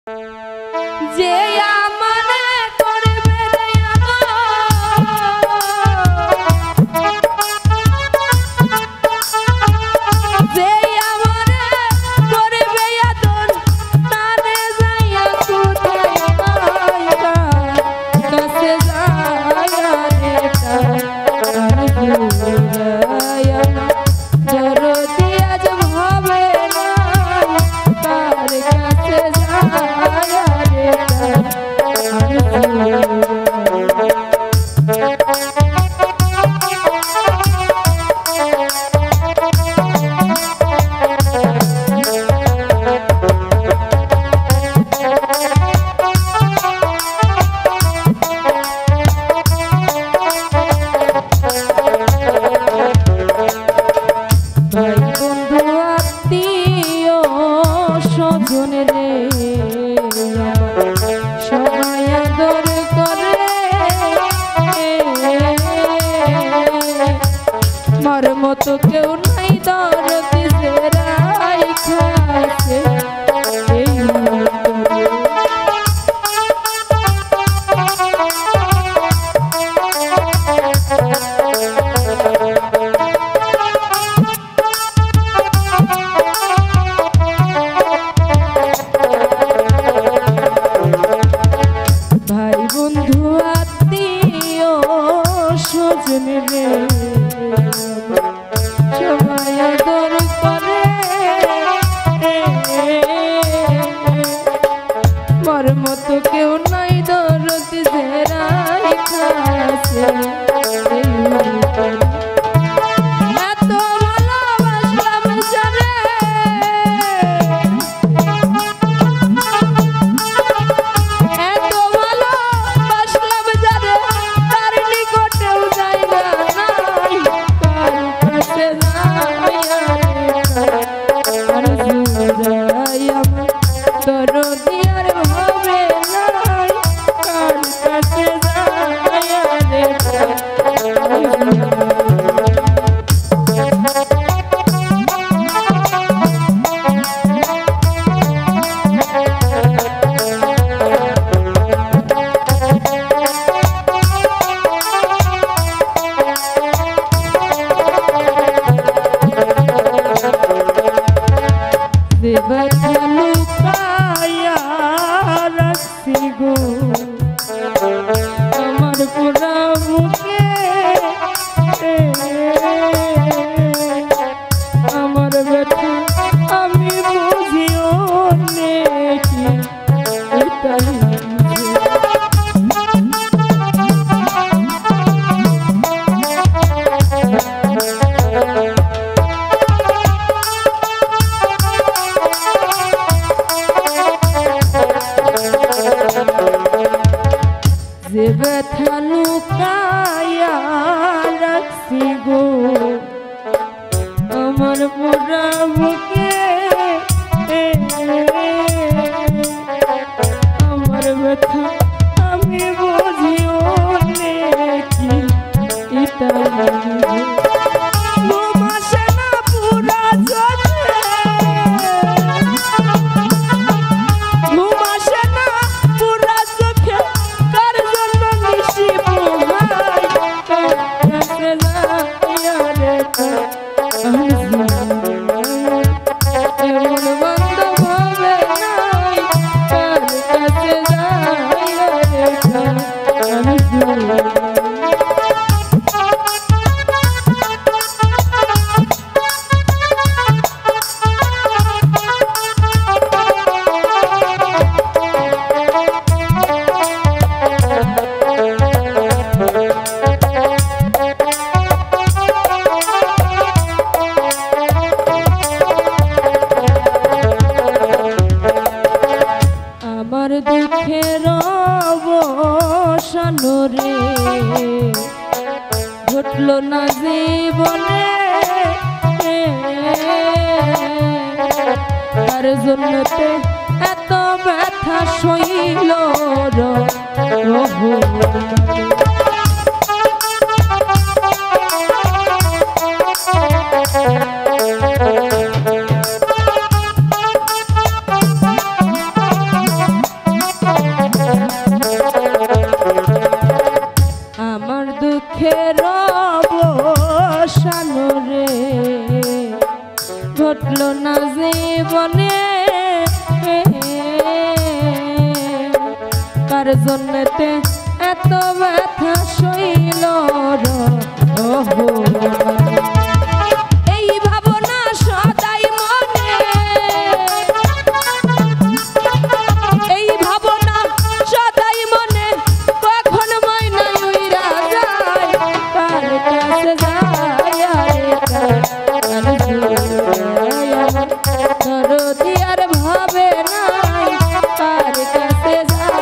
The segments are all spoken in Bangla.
যে আমারে করবে দয়াময়, যে আমারে করবে আদর, তারে যাইয়া কোথায় পাইবা, কাছে যাইয়া রে জুড়াইয়া জরতি আজ ভাবে নাই, তার কাছে যাইয়া রে ভাই বন্ধু আত্মীয় স্বজন রে সবাই আদর করে, মার মতো কেউ নাই দরদি যে রাইখাছে এই মন্তরে। ভাই বন্ধু আত্মীয় স্বজন রে সবাই আদর করে, মোর মতো কেউ নাই দরদি যে রাইখাছে এই মন্তরে। এত ভালোবাসলাম যারে, এত ভালোবাসলাম যারে, তার নিকটেও জায়গা নাই, তার কাছে যাইয়া আর জুড়াই আমার দরদি আর ভাবে নাই, তার কাছে যাইয়া রে যে ব্যথা লুকাইয়া রাখছি গো আমার পুরা বুকে, আমার ব্যথা আমি বুঝিও নেকি এটাই যে ব্যথা লুকাইয়া রাখছি গো আমার পুরা বুকে, আমার ব্যথা আমি বুঝিও নেকি এটাই ঘুমাসে না পুরা চোখে, ঘুমাসে না পুরা চোখে, কার জন্য নিশি পোহাই, কার কাছে যাইয়া রে এমন বান্ধব হবে নাই, কার কাছে যাইয়া রে আমার দুঃখের অবসান রে ঘটল না জীবনে, তার জন্যতে এত ব্যথা সইল রহ কার জন্যতে এত ব্যথা সইল ওহো এই ভাবনা সদাই মনে এই ভাবনা সদাই মনে কখন ময়না উইরা যায় কার কাছে যায় রে কার দরদি আর ভাবে নাই কার কাছে যায়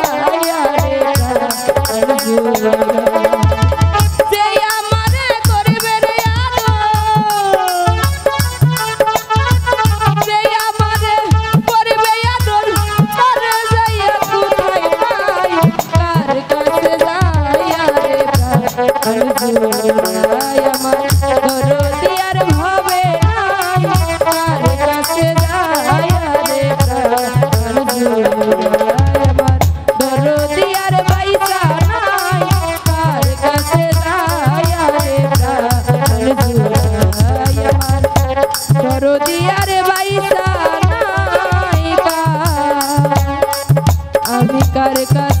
রে যে আমারে করবে রে যে আমারে করবে আদর তার যাইয়া কোথায় পাই কার কাছে যায় রে আমার দরদি আর ভাবে নাই কার কাছে যায় রে আমার দরদি আর পয়সা নাই কার কাছে যায় রে আমার দরদি আর পয়সা নাই আমি কার কাছে